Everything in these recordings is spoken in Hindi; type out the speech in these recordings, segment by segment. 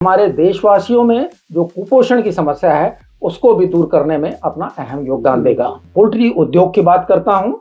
हमारे देशवासियों में जो कुपोषण की समस्या है उसको भी दूर करने में अपना अहम योगदान देगा। पोल्ट्री उद्योग की बात करता हूं।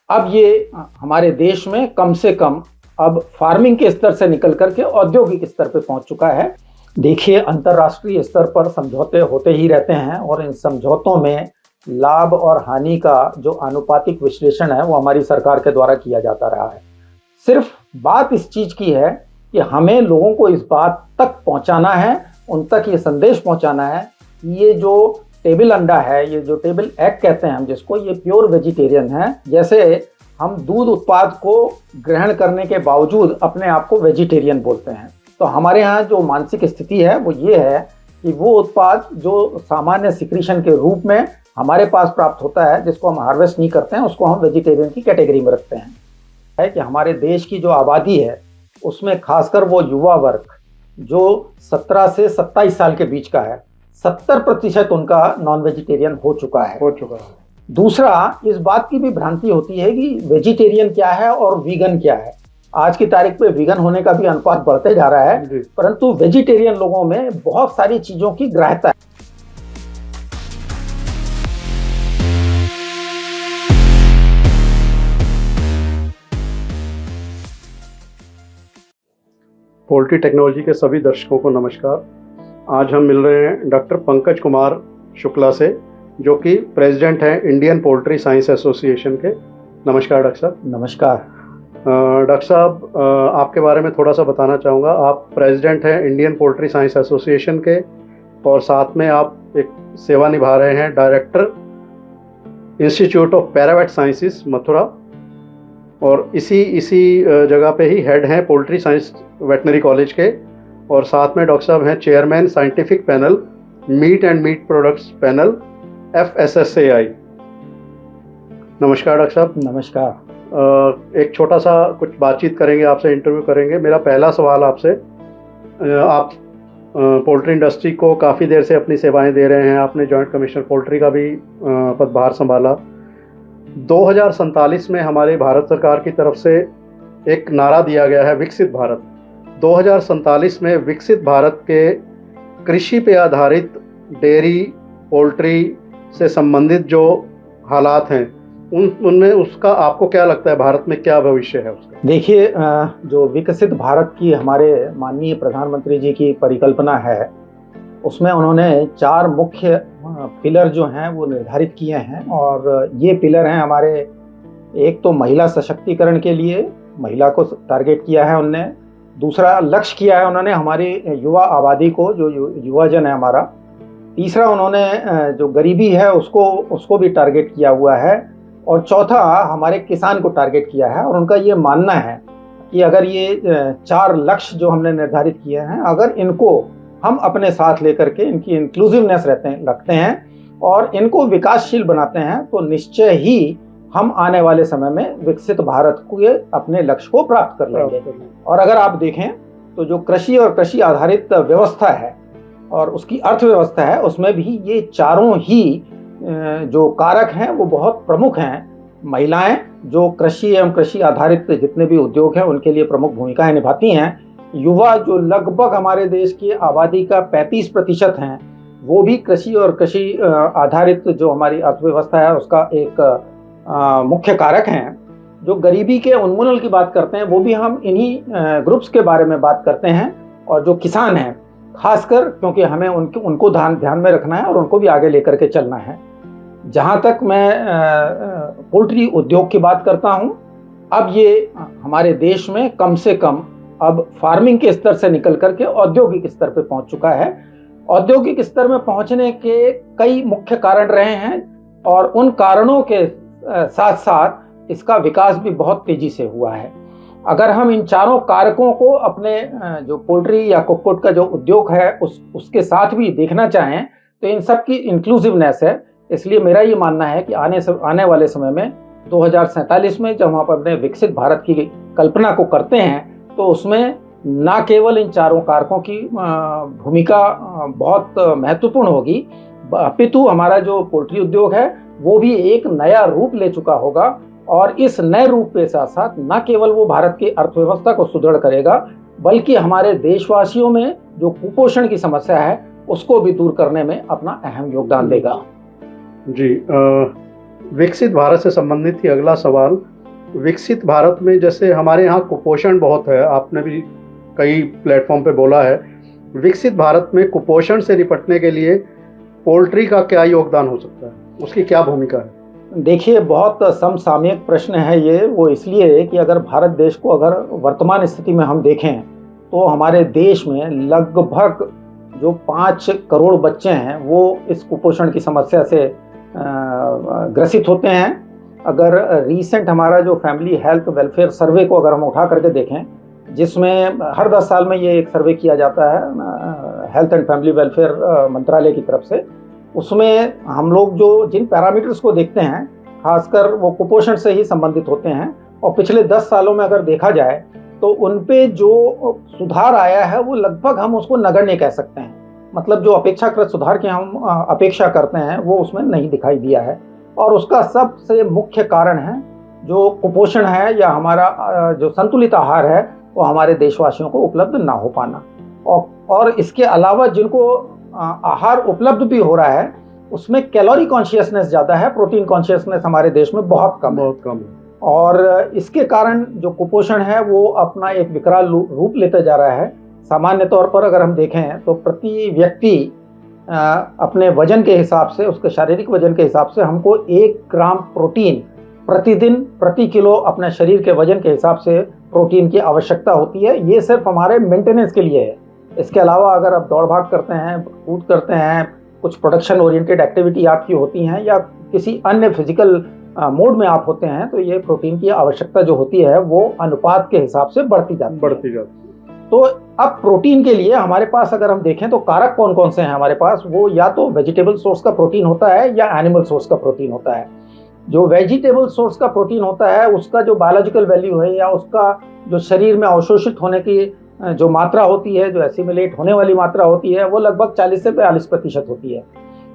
अब ये हमारे देश में कम से कम अब फार्मिंग के स्तर से निकल करके औद्योगिक स्तर पे पहुंच चुका है। देखिए, अंतर्राष्ट्रीय स्तर पर समझौते होते ही रहते हैं और इन समझौतों में लाभ और हानि का जो आनुपातिक विश्लेषण है वो हमारी सरकार के द्वारा किया जाता रहा है। सिर्फ बात इस चीज की है कि हमें लोगों को इस बात तक पहुंचाना है, उन तक ये संदेश पहुंचाना है कि ये जो टेबल अंडा है, ये जो टेबल एग कहते हैं हम जिसको, ये प्योर वेजिटेरियन है। जैसे हम दूध उत्पाद को ग्रहण करने के बावजूद अपने आप को वेजिटेरियन बोलते हैं, तो हमारे यहाँ जो मानसिक स्थिति है वो ये है कि वो उत्पाद जो सामान्य सिक्रीशन के रूप में हमारे पास प्राप्त होता है, जिसको हम हार्वेस्ट नहीं करते हैं, उसको हम वेजिटेरियन की कैटेगरी में रखते हैं। है कि हमारे देश की जो आबादी है उसमें खासकर वो युवा वर्ग जो 17 से 27 साल के बीच का है, 70% उनका नॉन वेजिटेरियन हो चुका है। दूसरा, इस बात की भी भ्रांति होती है कि वेजिटेरियन क्या है और वीगन क्या है। आज की तारीख पे वीगन होने का भी अनुपात बढ़ते जा रहा है, परंतु वेजिटेरियन लोगों में बहुत सारी चीजों की ग्राह्यता है। पोल्ट्री टेक्नोलॉजी के सभी दर्शकों को नमस्कार। आज हम मिल रहे हैं डॉक्टर पंकज कुमार शुक्ला से, जो कि प्रेसिडेंट हैं इंडियन पोल्ट्री साइंस एसोसिएशन के। नमस्कार डॉक्टर साहब। नमस्कार डॉक्टर साहब, आपके बारे में थोड़ा सा बताना चाहूँगा। आप प्रेसिडेंट हैं इंडियन पोल्ट्री साइंस एसोसिएशन के और साथ में आप एक सेवा निभा रहे हैं director institute of paravet sciences Mathura, और इसी जगह पे ही हेड हैं पोल्ट्री साइंस वेटनरी कॉलेज के, और साथ में डॉक्टर साहब हैं chairman scientific panel meat and meat products panel FSSAI। नमस्कार डॉक्टर साहब। नमस्कार। एक छोटा सा कुछ बातचीत करेंगे आपसे, इंटरव्यू करेंगे। मेरा पहला सवाल आपसे, आप पोल्ट्री इंडस्ट्री को काफ़ी देर से अपनी सेवाएं दे रहे हैं। आपने जॉइंट कमिश्नर पोल्ट्री का भी पदभार संभाला। 2047 में हमारे भारत सरकार की तरफ से एक नारा दिया गया है, विकसित भारत। 2047 में विकसित भारत के कृषि पे आधारित डेयरी पोल्ट्री से संबंधित जो हालात हैं उनमें उसका आपको क्या लगता है, भारत में क्या भविष्य है उसका? देखिए, जो विकसित भारत की हमारे माननीय प्रधानमंत्री जी की परिकल्पना है उसमें उन्होंने 4 मुख्य पिलर जो हैं वो निर्धारित किए हैं, और ये पिलर हैं हमारे। एक तो महिला सशक्तिकरण के लिए महिला को टारगेट किया है उनने। दूसरा लक्ष्य किया है उन्होंने हमारी युवा आबादी को, जो युवा जन है हमारा। तीसरा, उन्होंने जो गरीबी है उसको भी टारगेट किया हुआ है। और चौथा, हमारे किसान को टारगेट किया है। और उनका ये मानना है कि अगर ये 4 लक्ष्य जो हमने निर्धारित किए हैं, अगर इनको हम अपने साथ लेकर के इनकी इंक्लूसिवनेस रखते हैं और इनको विकासशील बनाते हैं, तो निश्चय ही हम आने वाले समय में विकसित भारत को अपने लक्ष्य को प्राप्त कर लेंगे। और अगर आप देखें तो जो कृषि और कृषि आधारित व्यवस्था है और उसकी अर्थव्यवस्था है, उसमें भी ये चारों ही जो कारक हैं वो बहुत प्रमुख हैं। महिलाएं जो कृषि एवं कृषि आधारित जितने भी उद्योग हैं उनके लिए प्रमुख भूमिकाएं निभाती हैं। युवा जो लगभग हमारे देश की आबादी का 35% हैं, वो भी कृषि और कृषि आधारित जो हमारी अर्थव्यवस्था है उसका एक मुख्य कारक हैं। जो गरीबी के उन्मूलन की बात करते हैं वो भी हम इन्हीं ग्रुप्स के बारे में बात करते हैं। और जो किसान हैं खासकर, क्योंकि हमें उनको ध्यान में रखना है और उनको भी आगे लेकर के चलना है। जहाँ तक मैं पोल्ट्री उद्योग की बात करता हूँ, अब ये हमारे देश में कम से कम अब फार्मिंग के स्तर से निकल करके औद्योगिक स्तर पे पहुंच चुका है। औद्योगिक स्तर में पहुंचने के कई मुख्य कारण रहे हैं, और उन कारणों के साथ साथ इसका विकास भी बहुत तेजी से हुआ है। अगर हम इन चारों कारकों को अपने जो पोल्ट्री या कुक्कुट का जो उद्योग है उसके साथ भी देखना चाहें तो इन सब की इंक्लूसिवनेस है। इसलिए मेरा ये मानना है कि आने वाले समय में 2047 में जब हम अपने विकसित भारत की कल्पना को करते हैं तो उसमें न केवल इन चारों कारकों की भूमिका बहुत महत्वपूर्ण होगी, अपितु हमारा जो पोल्ट्री उद्योग है वो भी एक नया रूप ले चुका होगा। और इस नए रूप के साथ साथ न केवल वो भारत की अर्थव्यवस्था को सुदृढ़ करेगा, बल्कि हमारे देशवासियों में जो कुपोषण की समस्या है उसको भी दूर करने में अपना अहम योगदान देगा। जी, विकसित भारत से संबंधित ही अगला सवाल। विकसित भारत में जैसे हमारे यहाँ कुपोषण बहुत है, आपने भी कई प्लेटफॉर्म पे बोला है, विकसित भारत में कुपोषण से निपटने के लिए पोल्ट्री का क्या योगदान हो सकता है, उसकी क्या भूमिका है? देखिए, बहुत समसामयिक प्रश्न है ये। वो इसलिए कि अगर भारत देश को अगर वर्तमान स्थिति में हम देखें तो हमारे देश में लगभग जो 5 करोड़ बच्चे हैं वो इस कुपोषण की समस्या से ग्रसित होते हैं। अगर रीसेंट हमारा जो फैमिली हेल्थ वेलफेयर सर्वे को अगर हम उठा करके देखें, जिसमें हर 10 साल में ये एक सर्वे किया जाता है हेल्थ एंड फैमिली वेलफेयर मंत्रालय की तरफ से, उसमें हम लोग जो जिन पैरामीटर्स को देखते हैं खासकर वो कुपोषण से ही संबंधित होते हैं। और पिछले 10 सालों में अगर देखा जाए तो उन पे जो सुधार आया है वो लगभग हम उसको नगण्य कह सकते हैं। मतलब जो अपेक्षाकृत सुधार की हम अपेक्षा करते हैं वो उसमें नहीं दिखाई दिया है। और उसका सबसे मुख्य कारण है जो कुपोषण है या हमारा जो संतुलित आहार है वो हमारे देशवासियों को उपलब्ध ना हो पाना। और इसके अलावा जिनको आहार उपलब्ध भी हो रहा है उसमें कैलोरी कॉन्शियसनेस ज़्यादा है, प्रोटीन कॉन्शियसनेस हमारे देश में बहुत कम है। और इसके कारण जो कुपोषण है वो अपना एक विकराल रूप लेता जा रहा है। सामान्य तौर पर अगर हम देखें तो प्रति व्यक्ति अपने वजन के हिसाब से, उसके शारीरिक वजन के हिसाब से हमको 1 ग्राम प्रोटीन प्रतिदिन प्रति किलो अपने शरीर के वजन के हिसाब से प्रोटीन की आवश्यकता होती है। ये सिर्फ हमारे मेंटेनेंस के लिए है। इसके अलावा अगर आप दौड़ भाग करते हैं, कूद करते हैं, कुछ प्रोडक्शन ओरिएंटेड एक्टिविटी आपकी होती हैं या किसी अन्य फिजिकल मोड में आप होते हैं तो ये प्रोटीन की आवश्यकता जो होती है वो अनुपात के हिसाब से बढ़ती जाती है। तो अब प्रोटीन के लिए हमारे पास अगर हम देखें तो कारक कौन कौन से हैं हमारे पास, वो या तो वेजिटेबल सोर्स का प्रोटीन होता है या एनिमल सोर्स का प्रोटीन होता है। जो वेजिटेबल सोर्स का प्रोटीन होता है उसका जो बायोलॉजिकल वैल्यू है या उसका जो शरीर में अवशोषित होने की जो मात्रा होती है, जो एसिमिलेट होने वाली मात्रा होती है, वो लगभग 40 से 42% होती है।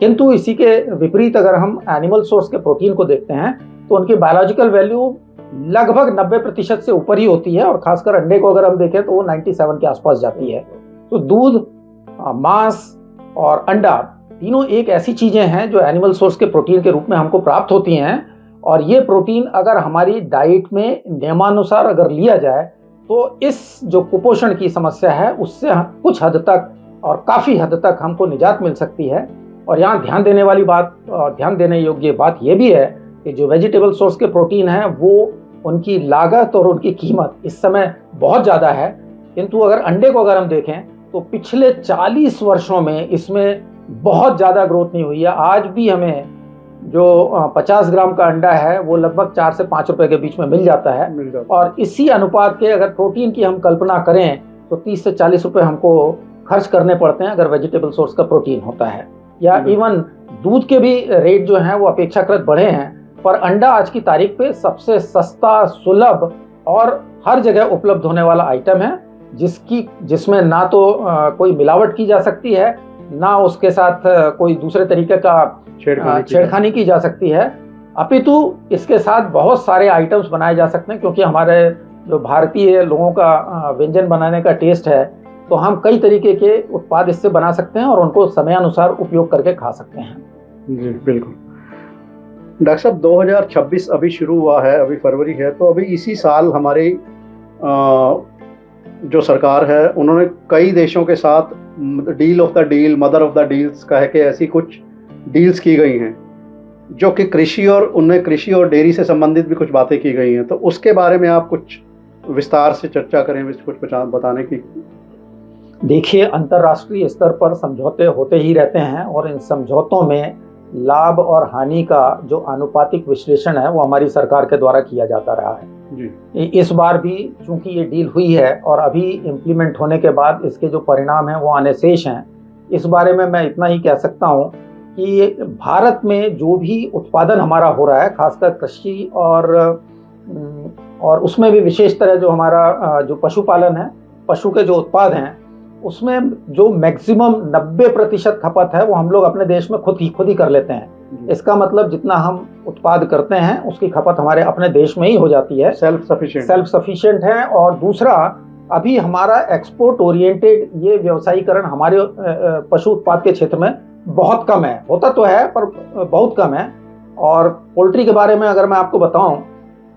किंतु इसी के विपरीत अगर हम एनिमल सोर्स के प्रोटीन को देखते हैं तो उनकी बायोलॉजिकल वैल्यू लगभग 90% से ऊपर ही होती है। और खासकर अंडे को अगर हम देखें तो वो 97 के आसपास जाती है। तो दूध, मांस और अंडा तीनों एक ऐसी चीजें हैं जो एनिमल सोर्स के प्रोटीन के रूप में हमको प्राप्त होती हैं। और ये प्रोटीन अगर हमारी डाइट में नियमानुसार अगर लिया जाए तो इस जो कुपोषण की समस्या है उससे कुछ हद तक और काफ़ी हद तक हमको निजात मिल सकती है। और यहाँ ध्यान देने वाली बात, ध्यान देने योग्य बात ये भी है कि जो वेजिटेबल सोर्स के प्रोटीन हैं वो उनकी लागत और उनकी कीमत इस समय बहुत ज़्यादा है। किंतु अगर अंडे को अगर हम देखें तो पिछले 40 वर्षों में इसमें बहुत ज़्यादा ग्रोथ नहीं हुई है। आज भी हमें जो 50 ग्राम का अंडा है वो लगभग 4 से 5 रुपए के बीच में मिल जाता है। और इसी अनुपात के अगर प्रोटीन की हम कल्पना करें तो 30 से 40 रुपए हमको खर्च करने पड़ते हैं अगर वेजिटेबल सोर्स का प्रोटीन होता है। या इवन दूध के भी रेट जो हैं वो अपेक्षाकृत बढ़े हैं, पर अंडा आज की तारीख पे सबसे सस्ता, सुलभ और हर जगह उपलब्ध होने वाला आइटम है जिसमें ना तो कोई मिलावट की जा सकती है, ना उसके साथ कोई दूसरे तरीके का छेड़खानी की जा सकती है, अपितु इसके साथ बहुत सारे आइटम्स बनाए जा सकते हैं। क्योंकि हमारे जो भारतीय लोगों का व्यंजन बनाने का टेस्ट है तो हम कई तरीके के उत्पाद इससे बना सकते हैं और उनको समयानुसार उपयोग करके खा सकते हैं। जी बिल्कुल। डॉक्टर साहब, 2026 अभी शुरू हुआ है, अभी फरवरी है, तो अभी इसी साल हमारी जो सरकार है उन्होंने कई देशों के साथ deal of the deal, mother of the deals कह के ऐसी कुछ डील्स की गई हैं जो कि कृषि और डेयरी से संबंधित भी कुछ बातें की गई हैं। तो उसके बारे में आप कुछ विस्तार से चर्चा करें, कुछ बताने की। देखिए, अंतर्राष्ट्रीय स्तर पर समझौते होते ही रहते हैं और इन समझौतों में लाभ और हानि का जो आनुपातिक विश्लेषण है वो हमारी सरकार के द्वारा किया जाता रहा है जी। इस बार भी चूंकि ये डील हुई है और अभी इम्प्लीमेंट होने के बाद इसके जो परिणाम हैं वो आने शेष हैं। इस बारे में मैं इतना ही कह सकता हूँ कि भारत में जो भी उत्पादन हमारा हो रहा है, खासकर कृषि और उसमें भी विशेष तरह जो हमारा जो पशुपालन है, पशु के जो उत्पाद हैं, उसमें जो मैक्सिमम 90% खपत है वो हम लोग अपने देश में खुद ही कर लेते हैं। इसका मतलब जितना हम उत्पाद करते हैं उसकी खपत हमारे अपने देश में ही हो जाती है, सेल्फ सफिशिएंट है। और दूसरा अभी हमारा एक्सपोर्ट ओरिएंटेड ये व्यवसायीकरण हमारे पशु उत्पाद के क्षेत्र में बहुत कम है। होता तो है पर बहुत कम है। और पोल्ट्री के बारे में अगर मैं आपको बताऊं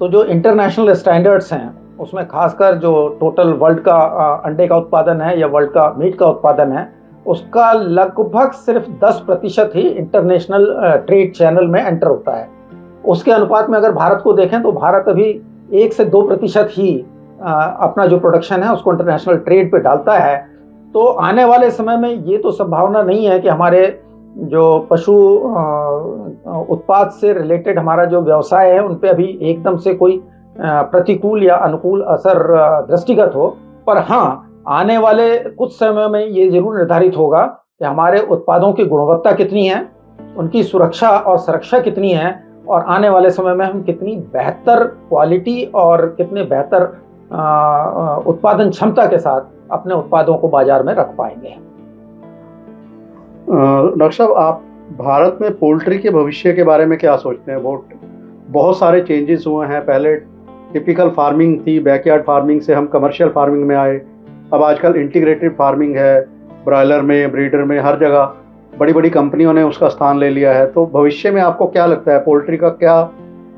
तो जो इंटरनेशनल स्टैंडर्ड्स हैं उसमें खासकर जो टोटल वर्ल्ड का अंडे का उत्पादन है या वर्ल्ड का मीट का उत्पादन है, उसका लगभग सिर्फ 10% ही इंटरनेशनल ट्रेड चैनल में एंटर होता है। उसके अनुपात में अगर भारत को देखें तो भारत अभी 1 से 2% ही अपना जो प्रोडक्शन है उसको इंटरनेशनल ट्रेड पे डालता है। तो आने वाले समय में ये तो संभावना नहीं है कि हमारे जो पशु उत्पाद से रिलेटेड हमारा जो व्यवसाय है उन पे अभी एकदम से कोई प्रतिकूल या अनुकूल असर दृष्टिगत हो। पर हाँ, आने वाले कुछ समय में ये जरूर निर्धारित होगा कि हमारे उत्पादों की गुणवत्ता कितनी है, उनकी सुरक्षा और सुरक्षा कितनी है, और आने वाले समय में हम कितनी बेहतर क्वालिटी और कितने बेहतर उत्पादन क्षमता के साथ अपने उत्पादों को बाजार में रख पाएंगे। डॉक्टर साहब, आप भारत में पोल्ट्री के भविष्य के बारे में क्या सोचते हैं? बहुत सारे चेंजेस हुए हैं। पहले टिपिकल फार्मिंग थी, बैकयार्ड फार्मिंग से हम कमर्शियल फार्मिंग में आए। अब आजकल इंटीग्रेटेड फार्मिंग है, ब्रॉयलर में, ब्रीडर में, हर जगह बड़ी बड़ी कंपनियों ने उसका स्थान ले लिया है। तो भविष्य में आपको क्या लगता है, पोल्ट्री का क्या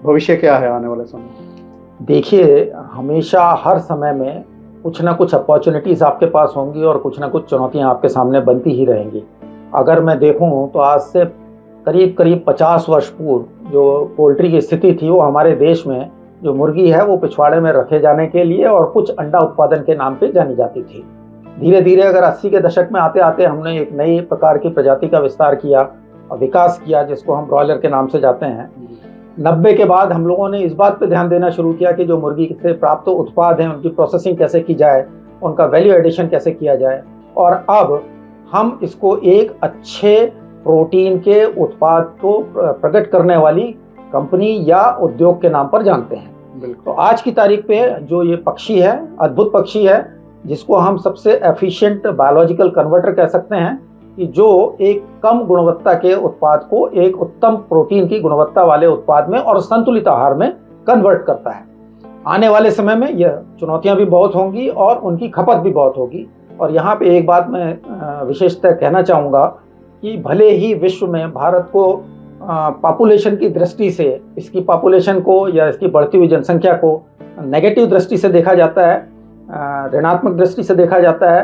भविष्य क्या है आने वाले समय? देखिए, हमेशा हर समय में कुछ ना कुछ अपॉर्चुनिटीज़ आपके पास होंगी और कुछ ना कुछ चुनौतियां आपके सामने बनती ही रहेंगी। अगर मैं देखूं तो आज से करीब करीब 50 वर्ष पूर्व जो पोल्ट्री की स्थिति थी, वो हमारे देश में जो मुर्गी है वो पिछवाड़े में रखे जाने के लिए और कुछ अंडा उत्पादन के नाम पे जानी जाती थी। धीरे धीरे अगर 80 के दशक में आते आते हमने एक नई प्रकार की प्रजाति का विस्तार किया और विकास किया, जिसको हम ब्रॉयलर के नाम से जाते हैं। 90 के बाद हम लोगों ने इस बात पे ध्यान देना शुरू किया कि जो मुर्गी से प्राप्त उत्पाद हैं उनकी प्रोसेसिंग कैसे की जाए, उनका वैल्यू एडिशन कैसे किया जाए, और अब हम इसको एक अच्छे प्रोटीन के उत्पाद को प्रकट करने वाली कंपनी या उद्योग के नाम पर जानते हैं। तो आज की तारीख पे जो ये पक्षी है, अद्भुत पक्षी है, जिसको हम सबसे एफिशिएंट बायोलॉजिकल कन्वर्टर कह सकते हैं, कि जो एक कम गुणवत्ता के उत्पाद को एक उत्तम प्रोटीन की गुणवत्ता वाले उत्पाद में और संतुलित आहार में कन्वर्ट करता है। आने वाले समय में यह चुनौतियां भी बहुत होंगी और उनकी खपत भी बहुत होगी। और यहाँ पे एक बात मैं विशेषतः कहना चाहूँगा कि भले ही विश्व में भारत को पॉपुलेशन की दृष्टि से, इसकी पॉपुलेशन को या इसकी बढ़ती हुई जनसंख्या को नेगेटिव दृष्टि से देखा जाता है, ऋणात्मक दृष्टि से देखा जाता है,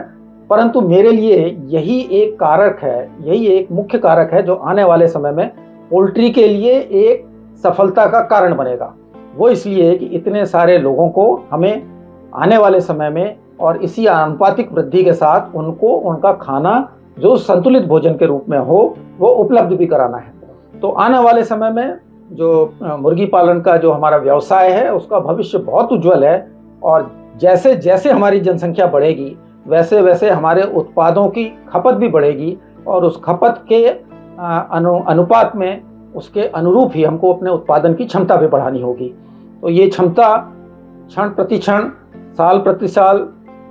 परंतु मेरे लिए यही एक कारक है, यही एक मुख्य कारक है जो आने वाले समय में पोल्ट्री के लिए एक सफलता का कारण बनेगा। वो इसलिए कि इतने सारे लोगों को हमें आने वाले समय में और इसी आनुपातिक वृद्धि के साथ उनको उनका खाना जो संतुलित भोजन के रूप में हो वो उपलब्ध भी कराना है। तो आने वाले समय में जो मुर्गी पालन का जो हमारा व्यवसाय है उसका भविष्य बहुत उज्जवल है। और जैसे जैसे हमारी जनसंख्या बढ़ेगी वैसे वैसे हमारे उत्पादों की खपत भी बढ़ेगी और उस खपत के अनुपात में उसके अनुरूप ही हमको अपने उत्पादन की क्षमता भी बढ़ानी होगी। तो ये क्षमता क्षण प्रति क्षण, साल प्रति साल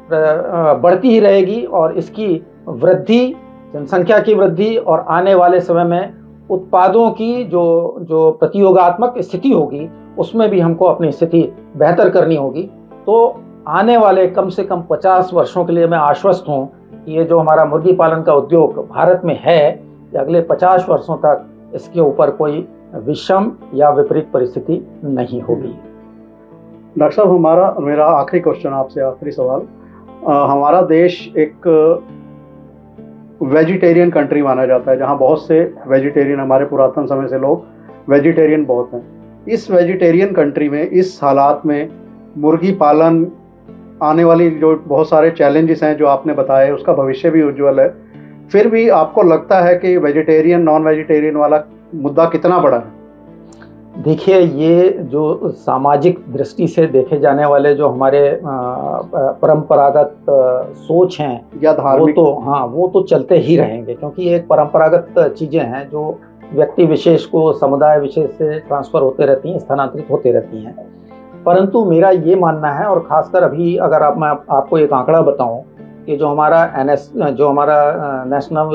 बढ़ती ही रहेगी और इसकी वृद्धि, जनसंख्या की वृद्धि और आने वाले समय में उत्पादों की जो प्रतियोगात्मक स्थिति होगी उसमें भी हमको अपनी स्थिति बेहतर करनी होगी। तो आने वाले कम से कम 50 वर्षों के लिए मैं आश्वस्त हूँ कि ये जो हमारा मुर्गी पालन का उद्योग भारत में है, ये अगले 50 वर्षों तक इसके ऊपर कोई विषम या विपरीत परिस्थिति नहीं होगी। डॉक्टर साहब, मेरा आखिरी क्वेश्चन आपसे, आखिरी सवाल। हमारा देश एक वेजिटेरियन कंट्री माना जाता है, जहाँ बहुत से वेजिटेरियन, हमारे पुरातन समय से लोग वेजिटेरियन बहुत हैं। इस वेजिटेरियन कंट्री में, इस हालात में मुर्गी पालन, आने वाली जो बहुत सारे चैलेंजेस हैं जो आपने बताए, उसका भविष्य भी उज्जवल है, फिर भी आपको लगता है कि वेजिटेरियन नॉन वेजिटेरियन वाला मुद्दा कितना बड़ा है? देखिए, ये जो सामाजिक दृष्टि से देखे जाने वाले जो हमारे परंपरागत सोच हैं या धार्मिक, वो तो चलते ही रहेंगे, क्योंकि एक परंपरागत चीज़ें हैं जो व्यक्ति विशेष को समुदाय विशेष से ट्रांसफ़र होते रहती हैं, स्थानांतरित होते रहती हैं। परंतु मेरा ये मानना है, और ख़ासकर अभी अगर मैं आपको एक आंकड़ा बताऊं कि जो हमारा नेशनल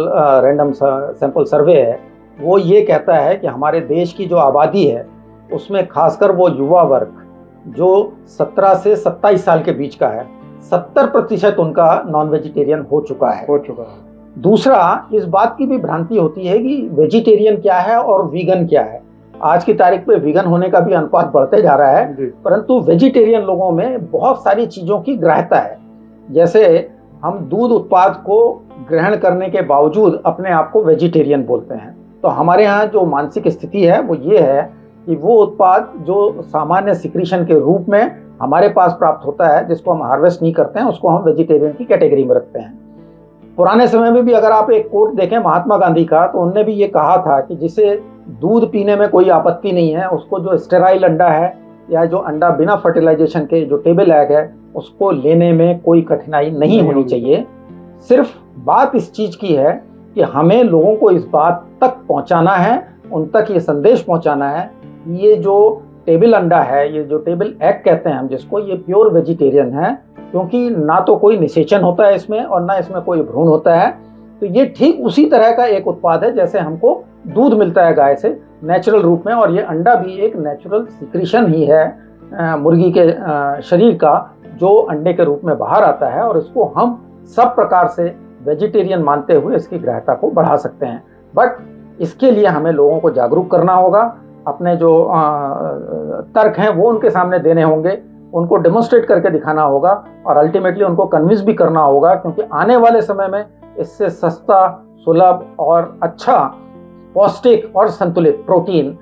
रैंडम सैंपल सर्वे है, वो ये कहता है कि हमारे देश की जो आबादी है उसमें खासकर वो युवा वर्ग जो 17 से 27 साल के बीच का है, 70% उनका नॉन वेजिटेरियन हो चुका है। दूसरा, इस बात की भी भ्रांति होती है कि वेजिटेरियन क्या है और वीगन क्या है। आज की तारीख पे वीगन होने का भी अनुपात बढ़ते जा रहा है, परंतु वेजिटेरियन लोगों में बहुत सारी चीजों की ग्राह्यता है। जैसे हम दूध उत्पाद को ग्रहण करने के बावजूद अपने आप को वेजिटेरियन बोलते हैं। तो हमारे यहाँ जो मानसिक स्थिति है वो ये है कि वो उत्पाद जो सामान्य सिक्रीशन के रूप में हमारे पास प्राप्त होता है, जिसको हम हार्वेस्ट नहीं करते हैं, उसको हम वेजिटेरियन की कैटेगरी में रखते हैं। पुराने समय में भी अगर आप एक कोट देखें महात्मा गांधी का, तो उनने भी ये कहा था कि जिसे दूध पीने में कोई आपत्ति नहीं है, उसको जो स्टेराइल अंडा है या जो अंडा बिना फर्टिलाइजेशन के जो टेबल एग है, उसको लेने में कोई कठिनाई नहीं होनी चाहिए। सिर्फ बात इस चीज की है कि हमें लोगों को इस बात तक पहुंचाना है, उन तक ये संदेश पहुंचाना है, ये जो टेबल अंडा है, ये जो टेबल एग कहते हैं हम जिसको, ये प्योर वेजिटेरियन है, क्योंकि ना तो कोई निषेचन होता है इसमें और ना इसमें कोई भ्रूण होता है। तो ये ठीक उसी तरह का एक उत्पाद है जैसे हमको दूध मिलता है गाय से नेचुरल रूप में, और ये अंडा भी एक नेचुरल सिक्रीशन ही है मुर्गी के शरीर का, जो अंडे के रूप में बाहर आता है, और इसको हम सब प्रकार से वेजिटेरियन मानते हुए इसकी ग्राह्यता को बढ़ा सकते हैं। बट इसके लिए हमें लोगों को जागरूक करना होगा, अपने जो तर्क हैं वो उनके सामने देने होंगे, उनको डेमोन्स्ट्रेट करके दिखाना होगा, और अल्टीमेटली उनको कन्विंस भी करना होगा, क्योंकि आने वाले समय में इससे सस्ता, सुलभ और अच्छा पौष्टिक और संतुलित प्रोटीन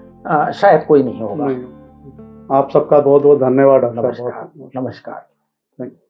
शायद कोई नहीं होगा। आप सबका बहुत बहुत धन्यवाद डॉक्टर साहब। नमस्कार।